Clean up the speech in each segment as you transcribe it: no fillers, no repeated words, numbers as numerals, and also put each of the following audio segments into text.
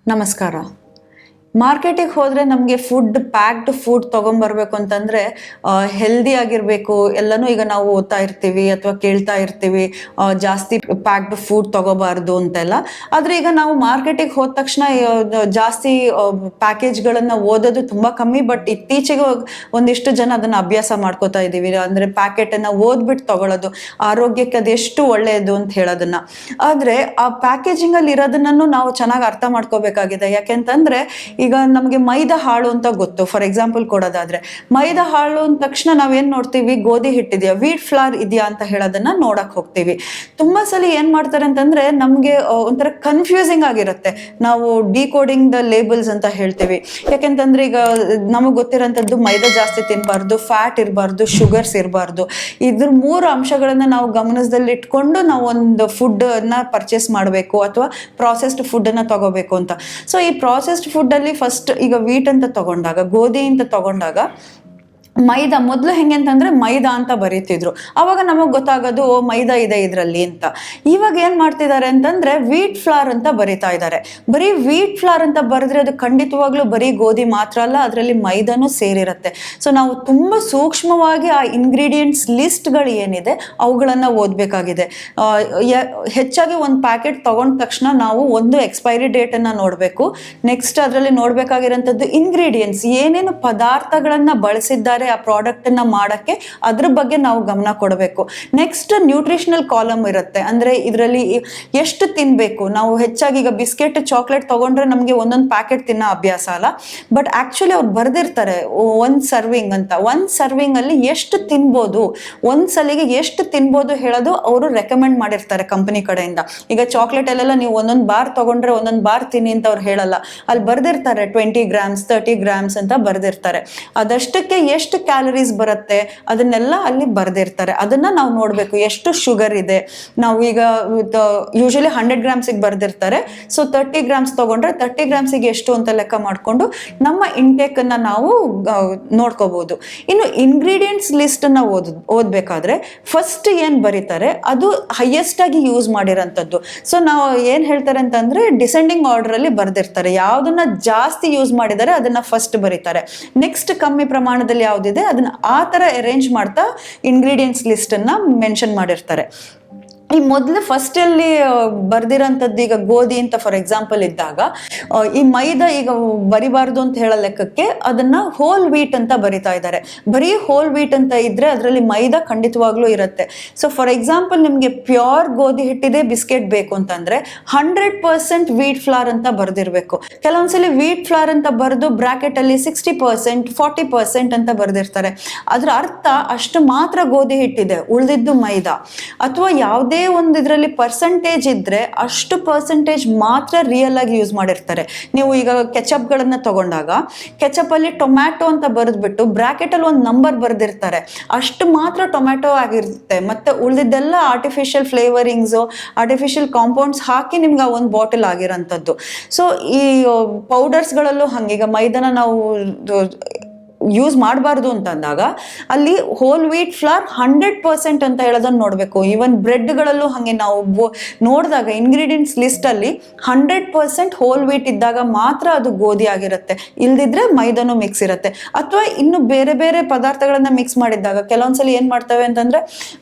ನಮಸ್ಕಾರ. ಮಾರ್ಕೆಟಿಗೆ ಹೋದರೆ ನಮಗೆ ಪ್ಯಾಕ್ಡ್ ಫುಡ್ ತೊಗೊಂಬರ್ಬೇಕು ಅಂತಂದರೆ ಹೆಲ್ದಿ ಆಗಿರಬೇಕು ಎಲ್ಲನೂ ಈಗ ನಾವು ಓದ್ತಾ ಇರ್ತೀವಿ ಅಥವಾ ಕೇಳ್ತಾ ಇರ್ತೀವಿ, ಜಾಸ್ತಿ ಪ್ಯಾಕ್ಡ್ ಫುಡ್ ತೊಗೋಬಾರ್ದು ಅಂತೆಲ್ಲ. ಆದರೆ ಈಗ ನಾವು ಮಾರ್ಕೆಟಿಗೆ ಹೋದ ತಕ್ಷಣ ಜಾಸ್ತಿ ಪ್ಯಾಕೇಜ್ಗಳನ್ನು ಓದೋದು ತುಂಬ ಕಮ್ಮಿ. ಬಟ್ ಇತ್ತೀಚೆಗೆ ಒಂದಿಷ್ಟು ಜನ ಅದನ್ನು ಅಭ್ಯಾಸ ಮಾಡ್ಕೋತಾ ಇದ್ದೀವಿ. ಅಂದರೆ ಪ್ಯಾಕೆಟನ್ನು ಓದ್ಬಿಟ್ಟು ತೊಗೊಳ್ಳೋದು, ಆರೋಗ್ಯಕ್ಕೆ ಅದೆಷ್ಟು ಒಳ್ಳೆಯದು ಅಂತ ಹೇಳೋದನ್ನು. ಆದರೆ ಆ ಪ್ಯಾಕೇಜಿಂಗಲ್ಲಿ ಇರೋದನ್ನು ನಾವು ಚೆನ್ನಾಗಿ ಅರ್ಥ ಮಾಡ್ಕೋಬೇಕಾಗಿದೆ. ಯಾಕೆಂತಂದರೆ ಈಗ ನಮಗೆ ಮೈದಾ ಹಾಳು ಅಂತ ಗೊತ್ತು. ಫಾರ್ ಎಕ್ಸಾಂಪಲ್ ಕೊಡೋದಾದ್ರೆ, ಮೈದಾ ಹಾಳು ಅಂದ ತಕ್ಷಣ ನಾವೇನ್ ನೋಡ್ತೀವಿ, ಗೋಧಿ ಹಿಟ್ಟಿದೆಯಾ, ವೀಟ್ ಫ್ಲವರ್ ಇದೆಯಾ ಅಂತ ಹೇಳೋದನ್ನ ನೋಡಕ್ ಹೋಗ್ತೀವಿ. ತುಂಬಾ ಸಲ ಏನ್ ಮಾಡ್ತಾರೆ ಅಂತಂದ್ರೆ ನಮ್ಗೆ ಒಂಥರ ಕನ್ಫ್ಯೂಸಿಂಗ್ ಆಗಿರುತ್ತೆ. ನಾವು ಡಿಕೋಡಿಂಗ್ ದ ಲೇಬಲ್ಸ್ ಅಂತ ಹೇಳ್ತೀವಿ. ಯಾಕೆಂತಂದ್ರೆ ಈಗ ನಮಗ್ ಗೊತ್ತಿರೋಂಥದ್ದು ಮೈದಾ ಜಾಸ್ತಿ ತಿನ್ಬಾರ್ದು, ಫ್ಯಾಟ್ ಇರಬಾರ್ದು, ಶುಗರ್ಸ್ ಇರಬಾರ್ದು. ಇದ್ರ 3 ಅಂಶಗಳನ್ನ ನಾವು ಗಮನದಲ್ಲಿ ಇಟ್ಕೊಂಡು ನಾವು ಒಂದು ಫುಡ್ ಅನ್ನ ಪರ್ಚೇಸ್ ಮಾಡಬೇಕು ಅಥವಾ ಪ್ರಾಸೆಸ್ಡ್ ಫುಡ್ ಅನ್ನ ತಗೋಬೇಕು ಅಂತ. ಸೊ ಈ ಪ್ರಾಸೆಸ್ಡ್ ಫುಡ್ ಅಲ್ಲಿ ಫಸ್ಟ್ ಈಗ ವೀಟ್ ಅಂತ ತಗೊಂಡಾಗ, ಗೋಧಿ ಅಂತ ತಗೊಂಡಾಗ ಮೈದಾ ಮೊದಲು ಹೆಂಗೆ ಅಂತಂದ್ರೆ ಮೈದಾ ಅಂತ ಬರೀತಿದ್ರು. ಅವಾಗ ನಮಗೆ ಗೊತ್ತಾಗೋದು ಮೈದಾ ಇದೆ ಇದರಲ್ಲಿ ಅಂತ. ಇವಾಗ ಏನ್ ಮಾಡ್ತಿದ್ದಾರೆ ಅಂತಂದ್ರೆ ವೀಟ್ ಫ್ಲವರ್ ಅಂತ ಬರಿತಾ ಇದ್ದಾರೆ. ಬರೀ ವೀಟ್ ಫ್ಲವರ್ ಅಂತ ಬರೆದ್ರೆ ಅದು ಖಂಡಿತವಾಗ್ಲೂ ಬರೀ ಗೋಧಿ ಮಾತ್ರ ಅಲ್ಲ, ಅದರಲ್ಲಿ ಮೈದಾನು ಸೇರಿರುತ್ತೆ. ಸೊ ನಾವು ತುಂಬಾ ಸೂಕ್ಷ್ಮವಾಗಿ ಆ ಇಂಗ್ರೀಡಿಯೆಂಟ್ಸ್ ಲಿಸ್ಟ್ಗಳು ಏನಿದೆ ಅವುಗಳನ್ನ ಓದಬೇಕಾಗಿದೆ. ಹೆಚ್ಚಾಗಿ ಒಂದು ಪ್ಯಾಕೆಟ್ ತಗೊಂಡ ತಕ್ಷಣ ನಾವು ಒಂದು ಎಕ್ಸ್ಪೈರಿ ಡೇಟ್ ಅನ್ನ ನೋಡಬೇಕು. ನೆಕ್ಸ್ಟ್ ಅದರಲ್ಲಿ ನೋಡ್ಬೇಕಾಗಿರೋಂಥದ್ದು ಇಂಗ್ರೀಡಿಯೆಂಟ್ಸ್, ಏನೇನು ಪದಾರ್ಥಗಳನ್ನ ಬಳಸಿದ್ದಾರೆ ಆ ಪ್ರಾಡಕ್ಟ್ ಅನ್ನ ಮಾಡಕ್ಕೆ, ಅದ್ರ ಬಗ್ಗೆ ನಾವು ಗಮನ ಕೊಡಬೇಕು. ನೆಕ್ಸ್ಟ್ ನ್ಯೂಟ್ರಿಷನಲ್ ಕಾಲಮ್ ಇರುತ್ತೆ. ಅಂದ್ರೆ ಇದರಲ್ಲಿ ಎಷ್ಟು ತಿನ್ಬೇಕು. ನಾವು ಹೆಚ್ಚಾಗಿ ಈಗ ಬಿಸ್ಕೆಟ್, ಚಾಕ್ಲೇಟ್ ತಗೊಂಡ್ರೆ ನಮ್ಗೆ ಒಂದೊಂದು ಪ್ಯಾಕೆಟ್ ತಿನ್ನೋ ಅಭ್ಯಾಸ ಅಲ್ಲ. ಬಟ್ ಆಕ್ಚುಲಿ ಅವ್ರು ಬರ್ದಿರ್ತಾರೆ 1 ಸರ್ವಿಂಗ್ ಅಂತ. 1 ಸರ್ವಿಂಗ್ ಅಲ್ಲಿ ಎಷ್ಟು ತಿನ್ಬೋದು, ಒಂದ್ ಸಲಿಗೆ ಎಷ್ಟು ತಿನ್ಬೋದು ಹೇಳೋದು ಅವರು ರೆಕಮೆಂಡ್ ಮಾಡಿರ್ತಾರೆ ಕಂಪನಿ ಕಡೆಯಿಂದ. ಈಗ ಚಾಕ್ಲೇಟ್ ಅಲ್ಲೆಲ್ಲ ನೀವು ಒಂದೊಂದು ಬಾರ್ ತಗೊಂಡ್ರೆ ಒಂದೊಂದು ಬಾರ್ ತಿನ್ನಿ ಅಂತ ಅವ್ರು ಹೇಳಲ್ಲ. ಅಲ್ಲಿ ಬರ್ದಿರ್ತಾರೆ 20 ಗ್ರಾಮ್ಸ್ 30 ಗ್ರಾಮ್ಸ್ ಅಂತ ಬರ್ದಿರ್ತಾರೆ. ಅದಷ್ಟಕ್ಕೆ ಎಷ್ಟು ಕ್ಯಾಲರೀಸ್ ಬರುತ್ತೆ ಅದನ್ನೆಲ್ಲ ಅಲ್ಲಿ ಬರ್ದಿರ್ತಾರೆ. ಅದನ್ನ ನಾವು ನೋಡ್ಬೇಕು. ಎಷ್ಟು ಶುಗರ್ ಇದೆ. ನಾವು ಈಗ ಯೂಶಲಿ 100 ಗ್ರಾಮ್ಸಿಗೆ ಬರ್ದಿರ್ತಾರೆ. ಸೊ 30 ಗ್ರಾಮ್ಸ್ ತಗೊಂಡ್ರೆ 30 ಗ್ರಾಮ್ಸಿಗೆ ಎಷ್ಟು ಅಂತ ಲೆಕ್ಕ ಮಾಡ್ಕೊಂಡು ನಮ್ಮ ಇಂಟೇಕ್ ಅನ್ನ ನಾವು ನೋಡ್ಕೋಬಹುದು. ಇನ್ನು ಇಂಗ್ರೀಡಿಯೆಂಟ್ಸ್ ಲಿಸ್ಟ್ ಅನ್ನ ಓದ್ಬೇಕಾದ್ರೆ ಫಸ್ಟ್ ಏನ್ ಬರೀತಾರೆ ಅದು ಹೈಯೆಸ್ಟ್ ಆಗಿ ಯೂಸ್ ಮಾಡಿರೋಂಥದ್ದು. ಸೊ ನಾವು ಏನ್ ಹೇಳ್ತಾರೆ ಅಂತಂದ್ರೆ ಡಿಸೆಂಡಿಂಗ್ ಆರ್ಡರ್ ಅಲ್ಲಿ ಬರ್ದಿರ್ತಾರೆ. ಯಾವ್ದನ್ನ ಜಾಸ್ತಿ ಯೂಸ್ ಮಾಡಿದ್ದಾರೆ ಅದನ್ನ ಫಸ್ಟ್ ಬರೀತಾರೆ. ನೆಕ್ಸ್ಟ್ ಕಮ್ಮಿ ಪ್ರಮಾಣದಲ್ಲಿ ಯಾವ್ದಿದೆ ಅದನ್ನ ಆ ತರ ಅರೇಂಜ್ ಮಾಡ್ತಾ ಇಂಗ್ರೀಡಿಯೆಂಟ್ಸ್ ಲಿಸ್ಟ್ ಅನ್ನ ಮೆನ್ಷನ್ ಮಾಡಿರ್ತಾರೆ. ಈ ಮೊದಲು ಫಸ್ಟ್ ಅಲ್ಲಿ ಬರ್ದಿರೋಂಥದ್ದು ಈಗ ಗೋಧಿ ಅಂತ ಫಾರ್ ಎಕ್ಸಾಂಪಲ್ ಇದ್ದಾಗ, ಈ ಮೈದಾ ಈಗ ಬರಿಬಾರ್ದು ಅಂತ ಹೇಳೋ ಲೆಕ್ಕಕ್ಕೆ ಅದನ್ನ ಹೋಲ್ ವೀಟ್ ಅಂತ ಬರಿತಾ ಇದ್ದಾರೆ. ಬರೀ ಹೋಲ್ ವೀಟ್ ಅಂತ ಇದ್ರೆ ಅದರಲ್ಲಿ ಮೈದಾ ಖಂಡಿತವಾಗ್ಲೂ ಇರುತ್ತೆ. ಸೊ ಫಾರ್ ಎಕ್ಸಾಂಪಲ್ ನಿಮ್ಗೆ ಪ್ಯೂರ್ ಗೋಧಿ ಹಿಟ್ಟಿದೆ ಬಿಸ್ಕೆಟ್ ಬೇಕು ಅಂತಂದ್ರೆ 100% ವೀಟ್ ಫ್ಲವರ್ ಅಂತ ಬರ್ದಿರ್ಬೇಕು. ಕೆಲವೊಂದ್ಸಲಿ ವೀಟ್ ಫ್ಲವರ್ ಅಂತ ಬರೆದು ಬ್ರಾಕೆಟ್ ಅಲ್ಲಿ 60% 40% ಅಂತ ಬರ್ದಿರ್ತಾರೆ. ಅದ್ರ ಅರ್ಥ ಅಷ್ಟು ಮಾತ್ರ ಗೋಧಿ ಹಿಟ್ಟಿದೆ, ಉಳಿದಿದ್ದು ಮೈದಾ. ಅಥವಾ ಯಾವುದೇ ಒಂದು ಇದರಲ್ಲಿ ಪರ್ಸೆಂಟೇಜ್ ಇದ್ರೆ ಅಷ್ಟು ಪರ್ಸೆಂಟೇಜ್ ಮಾತ್ರ ರಿಯಲ್ ಆಗಿ ಯೂಸ್ ಮಾಡಿರ್ತಾರೆ. ನೀವು ಈಗ ಕೆಚಪ್ ಗಳನ್ನ ತಗೊಂಡಾಗ ಕೆಚಪ್ ಅಲ್ಲಿ ಟೊಮ್ಯಾಟೊ ಅಂತ ಬರೆದ್ಬಿಟ್ಟು ಬ್ರಾಕೆಟ್ ಅಲ್ಲಿ ಒಂದು ನಂಬರ್ ಬರ್ದಿರ್ತಾರೆ. ಅಷ್ಟು ಮಾತ್ರ ಟೊಮ್ಯಾಟೊ ಆಗಿರುತ್ತೆ. ಮತ್ತೆ ಉಳಿದಿದ್ದೆಲ್ಲ ಆರ್ಟಿಫಿಷಿಯಲ್ ಫ್ಲೇವರಿಂಗ್ಸ್, ಆರ್ಟಿಫಿಷಿಯಲ್ ಕಾಂಪೌಂಡ್ಸ್ ಹಾಕಿ ನಿಮ್ಗೆ ಒಂದು ಬಾಟಲ್ ಆಗಿರೋಂಥದ್ದು. ಸೊ ಈ ಪೌಡರ್ಸ್ಗಳಲ್ಲೂ ಹಂಗೆ ಈಗ ಮೈದಾನ ನಾವು ಯೂಸ್ ಮಾಡಬಾರ್ದು ಅಂತಂದಾಗ ಅಲ್ಲಿ ಹೋಲ್ ವೀಟ್ ಫ್ಲವರ್ 100% ಅಂತ ಹೇಳೋದನ್ನ ನೋಡ್ಬೇಕು. ಈವನ್ ಬ್ರೆಡ್ಗಳಲ್ಲೂ ಹಾಗೆ ನಾವು ನೋಡಿದಾಗ ಇಂಗ್ರೀಡಿಯೆಂಟ್ಸ್ ಲಿಸ್ಟ್ ಅಲ್ಲಿ 100% ಹೋಲ್ ವೀಟ್ ಇದ್ದಾಗ ಮಾತ್ರ ಅದು ಗೋಧಿ ಆಗಿರುತ್ತೆ, ಇಲ್ದಿದ್ರೆ ಮೈದಾನು ಮಿಕ್ಸ್ ಇರುತ್ತೆ. ಅಥವಾ ಇನ್ನು ಬೇರೆ ಬೇರೆ ಪದಾರ್ಥಗಳನ್ನ ಮಿಕ್ಸ್ ಮಾಡಿದ್ದಾಗ ಕೆಲವೊಂದ್ಸಲಿ ಏನ್ ಮಾಡ್ತವೆ ಅಂತಂದ್ರೆ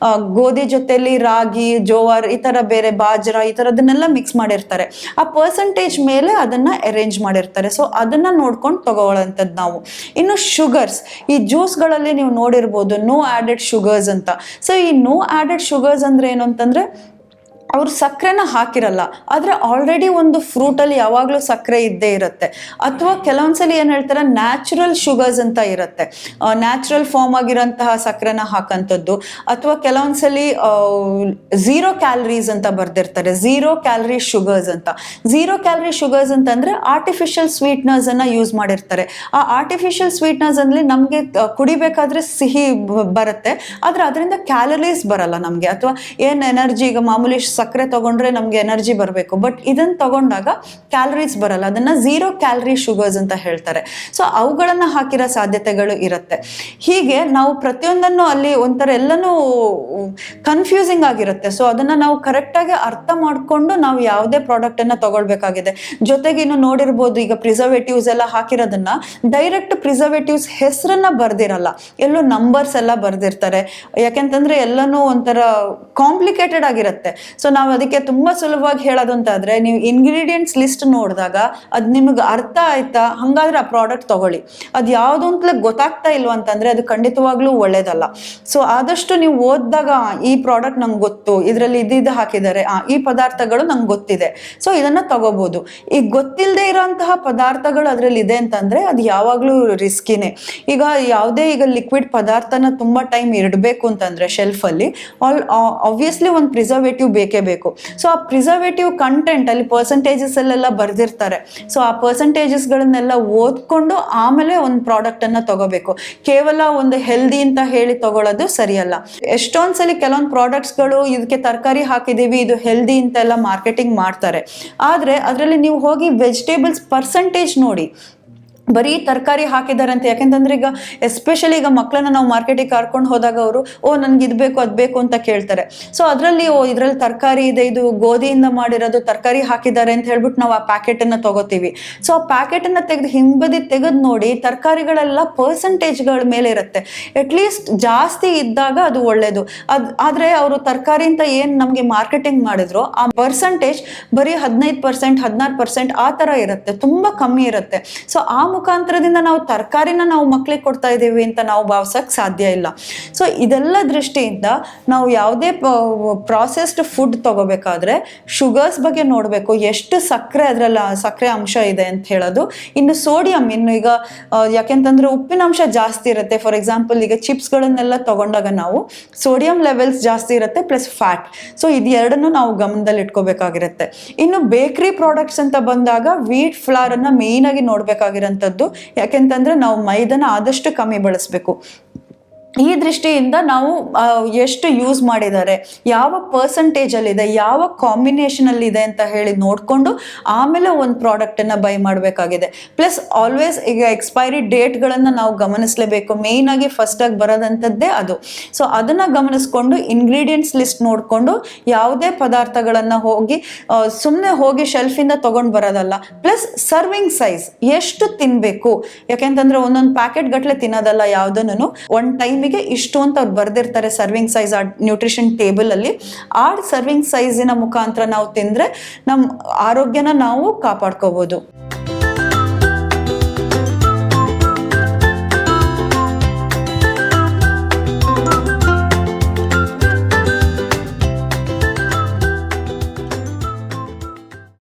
ಗೋಧಿ ಜೊತೆಲಿ ರಾಗಿ, ಜೋವಾರ್, ಈ ತರ ಬೇರೆ ಬಾಜ್ರಾ ಈ ತರದನ್ನೆಲ್ಲ ಮಿಕ್ಸ್ ಮಾಡಿರ್ತಾರೆ. ಆ ಪರ್ಸೆಂಟೇಜ್ ಮೇಲೆ ಅದನ್ನ ಅರೇಂಜ್ ಮಾಡಿರ್ತಾರೆ. ಸೊ ಅದನ್ನ ನೋಡ್ಕೊಂಡು ತಗೊಳ್ಳೋಂಥದ್ದು ನಾವು. ಇನ್ನು ಶುಗರ್ಸ್, ಈ ಜ್ಯೂಸ್ಗಳಲ್ಲಿ ನೀವು ನೋಡಿರ್ಬೋದು ನೋ ಆಡೆಡ್ ಶುಗರ್ಸ್ ಅಂತ. ಸೊ ಈ ನೋ ಆಡೆಡ್ ಶುಗರ್ಸ್ ಅಂದ್ರೆ ಏನು ಅಂತಂದ್ರೆ ಅವ್ರು ಸಕ್ಕರೆನ ಹಾಕಿರಲ್ಲ, ಆದ್ರೆ ಆಲ್ರೆಡಿ ಒಂದು ಫ್ರೂಟ್ ಅಲ್ಲಿ ಯಾವಾಗ್ಲೂ ಸಕ್ಕರೆ ಇದ್ದೇ ಇರುತ್ತೆ. ಅಥವಾ ಕೆಲವೊಂದ್ಸಲಿ ಏನ್ ಹೇಳ್ತಾರೆ ನ್ಯಾಚುರಲ್ ಶುಗರ್ಸ್ ಅಂತ ಇರುತ್ತೆ, ನ್ಯಾಚುರಲ್ ಫಾರ್ಮ್ ಆಗಿರೋಂತಹ ಸಕ್ಕರೆನ ಹಾಕಂಥದ್ದು. ಅಥವಾ ಕೆಲವೊಂದ್ಸಲಿ 0 ಕ್ಯಾಲರೀಸ್ ಅಂತ ಬರ್ದಿರ್ತಾರೆ, 0 ಕ್ಯಾಲರಿ ಶುಗರ್ಸ್ ಅಂತ. 0 ಕ್ಯಾಲರಿ ಶುಗರ್ಸ್ ಅಂತಂದ್ರೆ ಆರ್ಟಿಫಿಷಿಯಲ್ ಸ್ವೀಟ್ನರ್ಸ್ ಅನ್ನ ಯೂಸ್ ಮಾಡಿರ್ತಾರೆ. ಆ ಆರ್ಟಿಫಿಷಿಯಲ್ ಸ್ವೀಟ್ನರ್ಸ್ ಅಲ್ಲಿ ನಮ್ಗೆ ಕುಡಿಬೇಕಾದ್ರೆ ಸಿಹಿ ಬರುತ್ತೆ, ಆದ್ರೆ ಅದರಿಂದ ಕ್ಯಾಲರೀಸ್ ಬರಲ್ಲ ನಮ್ಗೆ. ಅಥವಾ ಏನ್ ಎನರ್ಜಿ, ಈಗ ಮಾಮೂಲಿ ಸಕ್ಕರೆ ತಗೊಂಡ್ರೆ ನಮ್ಗೆ ಎನರ್ಜಿ ಬರಬೇಕು, ಬಟ್ ಇದನ್ನ ತಗೊಂಡಾಗ ಕ್ಯಾಲರೀಸ್ ಬರಲ್ಲ, ಅದನ್ನ 0 ಕ್ಯಾಲರಿ ಶುಗರ್ಸ್ ಅಂತ ಹೇಳ್ತಾರೆ. ಸೊ ಅವುಗಳನ್ನ ಹಾಕಿರೋ ಸಾಧ್ಯತೆಗಳು ಇರುತ್ತೆ. ಹೀಗೆ ನಾವು ಪ್ರತಿಯೊಂದನ್ನು ಅಲ್ಲಿ ಒಂಥರ ಎಲ್ಲನೂ ಕನ್ಫ್ಯೂಸಿಂಗ್ ಆಗಿರುತ್ತೆ. ಸೊ ಅದನ್ನ ನಾವು ಕರೆಕ್ಟಾಗಿ ಅರ್ಥ ಮಾಡ್ಕೊಂಡು ನಾವು ಯಾವುದೇ ಪ್ರಾಡಕ್ಟ್ ಅನ್ನ ತಗೊಳ್ಬೇಕಾಗಿದೆ. ಜೊತೆಗೆ ಇನ್ನು ನೋಡಿರ್ಬೋದು, ಈಗ ಪ್ರಿಸರ್ವೇಟಿವ್ಸ್ ಎಲ್ಲ ಹಾಕಿರೋದನ್ನ ಡೈರೆಕ್ಟ್ ಪ್ರಿಸರ್ವೇಟಿವ್ಸ್ ಹೆಸರನ್ನ ಬರ್ದಿರಲ್ಲ, ಎಲ್ಲೋ ನಂಬರ್ಸ್ ಎಲ್ಲ ಬರ್ದಿರ್ತಾರೆ. ಯಾಕೆಂತಂದ್ರೆ ಎಲ್ಲನೂ ಒಂಥರ ಕಾಂಪ್ಲಿಕೇಟೆಡ್ ಆಗಿರುತ್ತೆ. ಸೊ ನಾವು ಅದಕ್ಕೆ ತುಂಬಾ ಸುಲಭವಾಗಿ ಹೇಳೋದು ಅಂತಾದ್ರೆ, ನೀವು ಇಂಗ್ರೀಡಿಯೆಂಟ್ಸ್ ಲಿಸ್ಟ್ ನೋಡಿದಾಗ ಅದ್ ನಿಮಗೆ ಅರ್ಥ ಆಯ್ತಾ, ಹಂಗಾದ್ರೆ ಆ ಪ್ರಾಡಕ್ಟ್ ತಗೊಳ್ಳಿ. ಅದು ಯಾವ್ದು ಅಂತಲೇ ಗೊತ್ತಾಗ್ತಾ ಇಲ್ವಾ ಅಂತಂದ್ರೆ ಅದು ಖಂಡಿತವಾಗ್ಲೂ ಒಳ್ಳೇದಲ್ಲ. ಸೊ ಆದಷ್ಟು ನೀವು ಓದಿದಾಗ ಈ ಪ್ರಾಡಕ್ಟ್ ನಂಗೆ ಗೊತ್ತು, ಇದರಲ್ಲಿ ಇದು ಹಾಕಿದ್ದಾರೆ, ಈ ಪದಾರ್ಥಗಳು ನಂಗೆ ಗೊತ್ತಿದೆ, ಸೊ ಇದನ್ನ ತಗೋಬಹುದು. ಈ ಗೊತ್ತಿಲ್ಲದೆ ಇರೋಂತಹ ಪದಾರ್ಥಗಳು ಅದ್ರಲ್ಲಿ ಇದೆ ಅಂತಂದ್ರೆ ಅದು ಯಾವಾಗ್ಲೂ ರಿಸ್ಕಿನೇ. ಈಗ ಯಾವುದೇ ಈಗ ಲಿಕ್ವಿಡ್ ಪದಾರ್ಥನ ತುಂಬಾ ಟೈಮ್ ಇಡಬೇಕು ಅಂತಂದ್ರೆ ಶೆಲ್ಫ್ ಅಲ್ಲಿ ಆಬ್ವಿಯಸ್ಲಿ ಒಂದು ಪ್ರಿಸರ್ವೇಟಿವ್ ಬೇಕೇ ಬೇಕು. ಸೊ ಆ ಪ್ರಿಸರ್ವೇಟಿವ್ ಕಂಟೆಂಟ್ ಅಲ್ಲಿ ಪರ್ಸೆಂಟೇಜಸ್ ಅಲ್ಲೆಲ್ಲ ಬರ್ದಿರ್ತಾರೆ. ಸೊ ಆ ಪರ್ಸೆಂಟೇಜಸ್ ಗಳನ್ನೆಲ್ಲ ಓದ್ಕೊಂಡು ಆಮೇಲೆ ಒಂದು ಪ್ರಾಡಕ್ಟ್ ಅನ್ನ ತಗೋಬೇಕು. ಕೇವಲ ಒಂದು ಹೆಲ್ದಿ ಅಂತ ಹೇಳಿ ತಗೊಳ್ಳೋದು ಸರಿಯಲ್ಲ. ಎಷ್ಟೊಂದ್ಸಲಿ ಕೆಲವೊಂದು ಪ್ರಾಡಕ್ಟ್ಸ್ ಗಳು ಇದಕ್ಕೆ ತರಕಾರಿ ಹಾಕಿದೀವಿ, ಇದು ಹೆಲ್ದಿ ಅಂತ ಎಲ್ಲ ಮಾರ್ಕೆಟಿಂಗ್ ಮಾಡ್ತಾರೆ. ಆದ್ರೆ ಅದರಲ್ಲಿ ನೀವು ಹೋಗಿ ವೆಜಿಟೇಬಲ್ಸ್ ಪರ್ಸೆಂಟೇಜ್ ನೋಡಿ, ಬರೀ ತರಕಾರಿ ಹಾಕಿದ್ದಾರೆ ಅಂತ. ಯಾಕೆಂತಂದ್ರೆ ಈಗ ಎಸ್ಪೆಷಲಿ ಈಗ ಮಕ್ಕಳನ್ನ ನಾವು ಮಾರ್ಕೆಟಿಗೆ ಕರ್ಕೊಂಡು ಹೋದಾಗ ಅವರು ನನ್ಗೆ ಇದು ಬೇಕು ಅದು ಬೇಕು ಅಂತ ಕೇಳ್ತಾರೆ. ಸೊ ಅದರಲ್ಲಿ ಇದ್ರಲ್ಲಿ ತರಕಾರಿ ಇದೆ, ಇದು ಗೋಧಿಯಿಂದ ಮಾಡಿರೋದು, ತರಕಾರಿ ಹಾಕಿದ್ದಾರೆ ಅಂತ ಹೇಳ್ಬಿಟ್ಟು ನಾವು ಆ ಪ್ಯಾಕೆಟ್ ಅನ್ನ ತಗೋತೀವಿ. ಸೊ ಆ ಪ್ಯಾಕೆಟ್ ಅನ್ನ ತೆಗೆದು ಹಿಂಬದಿ ತೆಗೆದು ನೋಡಿ, ತರಕಾರಿಗಳೆಲ್ಲ ಪರ್ಸೆಂಟೇಜ್ಗಳ ಮೇಲೆ ಇರುತ್ತೆ. ಅಟ್ಲೀಸ್ಟ್ ಜಾಸ್ತಿ ಇದ್ದಾಗ ಅದು ಒಳ್ಳೇದು. ಆದ್ರೆ ಅವರು ತರಕಾರಿ ಅಂತ ಏನ್ ನಮ್ಗೆ ಮಾರ್ಕೆಟಿಂಗ್ ಮಾಡಿದ್ರು ಆ ಪರ್ಸೆಂಟೇಜ್ ಬರೀ 15%, 16% ಆ ತರ ಇರುತ್ತೆ, ತುಂಬಾ ಕಮ್ಮಿ ಇರುತ್ತೆ. ಸೊ ಆ ಮುಖಾಂತರದಿಂದ ನಾವು ತರಕಾರಿನ ನಾವು ಮಕ್ಕಳಿಗೆ ಕೊಡ್ತಾ ಇದ್ದೀವಿ ಅಂತ ನಾವು ಭಾವಿಸಕ್ ಸಾಧ್ಯ ಇಲ್ಲ. ಸೊ ಇದೆಲ್ಲ ದೃಷ್ಟಿಯಿಂದ ನಾವು ಯಾವುದೇ ಪ್ರಾಸೆಸ್ಡ್ ಫುಡ್ ತಗೋಬೇಕಾದ್ರೆ ಶುಗರ್ಸ್ ಬಗ್ಗೆ ನೋಡಬೇಕು, ಎಷ್ಟು ಸಕ್ಕರೆ ಅದರಲ್ಲಿ ಸಕ್ಕರೆ ಅಂಶ ಇದೆ ಅಂತ ಹೇಳೋದು. ಇನ್ನು ಸೋಡಿಯಂ, ಇನ್ನು ಈಗ ಯಾಕೆಂತಂದ್ರೆ ಉಪ್ಪಿನ ಅಂಶ ಜಾಸ್ತಿ ಇರುತ್ತೆ. ಫಾರ್ ಎಕ್ಸಾಂಪಲ್ ಈಗ ಚಿಪ್ಸ್ಗಳನ್ನೆಲ್ಲ ತಗೊಂಡಾಗ ನಾವು ಸೋಡಿಯಂ ಲೆವೆಲ್ಸ್ ಜಾಸ್ತಿ ಇರುತ್ತೆ ಪ್ಲಸ್ ಫ್ಯಾಟ್. ಸೊ ಇದು ಎರಡನ್ನು ನಾವು ಗಮನದಲ್ಲಿ ಇಟ್ಕೋಬೇಕಾಗಿರುತ್ತೆ. ಇನ್ನು ಬೇಕರಿ ಪ್ರಾಡಕ್ಟ್ಸ್ ಅಂತ ಬಂದಾಗ ವೀಟ್ ಫ್ಲವರ್ ಅನ್ನ ಮೇನ್ ಆಗಿ ನೋಡ್ಬೇಕಾಗಿರೋಂಥದ್ದು. ಯಾಕೆಂತಂದ್ರೆ ನಾವು ಮೈದಾನ ಆದಷ್ಟು ಕಮ್ಮಿ ಬಳಸಬೇಕು. ಈ ದೃಷ್ಟಿಯಿಂದ ನಾವು ಎಷ್ಟು ಯೂಸ್ ಮಾಡಿದ್ದಾರೆ, ಯಾವ ಪರ್ಸೆಂಟೇಜ್ ಅಲ್ಲಿ ಇದೆ, ಯಾವ ಕಾಂಬಿನೇಷನ್ ಅಲ್ಲಿ ಇದೆ ಅಂತ ಹೇಳಿ ನೋಡ್ಕೊಂಡು ಆಮೇಲೆ ಒಂದು ಪ್ರಾಡಕ್ಟ್ ಅನ್ನ ಬೈ ಮಾಡಬೇಕಾಗಿದೆ. ಪ್ಲಸ್ ಆಲ್ವೇಸ್ ಈಗ ಎಕ್ಸ್ಪೈರಿ ಡೇಟ್ ಗಳನ್ನ ನಾವು ಗಮನಿಸಲೇಬೇಕು. ಮೇನ್ ಆಗಿ ಫಸ್ಟ್ ಆಗಿ ಬರೋದಂಥದ್ದೇ ಅದು. ಸೊ ಅದನ್ನ ಗಮನಿಸ್ಕೊಂಡು ಇಂಗ್ರೀಡಿಯೆಂಟ್ಸ್ ಲಿಸ್ಟ್ ನೋಡ್ಕೊಂಡು ಯಾವುದೇ ಪದಾರ್ಥಗಳನ್ನ ಸುಮ್ಮನೆ ಹೋಗಿ ಶೆಲ್ಫ್ ಇಂದ ತಗೊಂಡ್ ಬರೋದಲ್ಲ. ಪ್ಲಸ್ ಸರ್ವಿಂಗ್ ಸೈಜ್ ಎಷ್ಟು ತಿನ್ಬೇಕು, ಯಾಕೆಂತಂದ್ರೆ ಒಂದೊಂದು ಪ್ಯಾಕೆಟ್ ಗಟ್ಲೆ ತಿನ್ನೋದಲ್ಲ ಯಾವ್ದನ್ನು. ಒನ್ ಟೈಮ್ ಇಷ್ಟು ಅಂತ ಅವ್ರು ಬರ್ದಿರ್ತಾರೆ ಸರ್ವಿಂಗ್ ಸೈಜ್ ಆ ನ್ಯೂಟ್ರಿಷನ್ ಟೇಬಲ್ ಅಲ್ಲಿ. ಆ ಸರ್ವಿಂಗ್ ಸೈಜಿನ ಮುಖಾಂತರ ನಾವು ತಿಂದ್ರೆ ನಮ್ಮ ಆರೋಗ್ಯನ ನಾವು ಕಾಪಾಡ್ಕೋಬಹುದು.